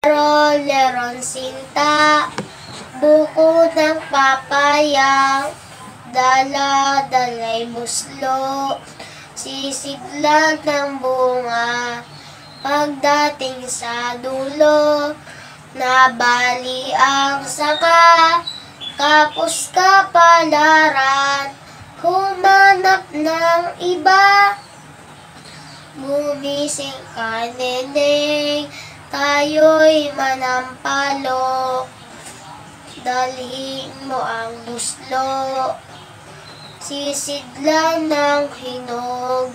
Leron sinta, buko ng papaya, dala-dalay buslo, sisiglag ng bunga, pagdating sa dulo, nabali ang saka, kapos kapalaran, humanap ng iba. Gumising ka, neneng, tayo'y manampalok, dalhin mo ang buslo, sisidlan ng hinog,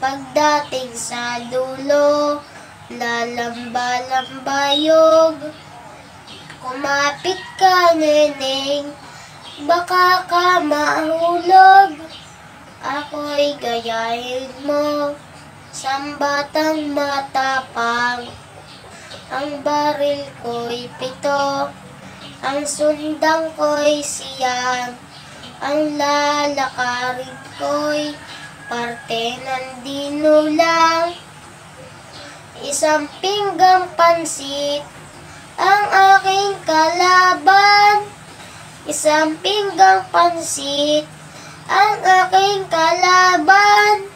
pagdating sa dulo, lalamba-lambayog. Kumapit ka, neneng, baka ka mahulog, ako'y gayahin mo, sambatang matapang. Ang baril ko'y 7, ang sundang ko'y 9, ang lalakarin ko'y parte ng dinulang. Isang pinggang pansit ang aking kalaban, isang pinggang pansit ang aking kalaban.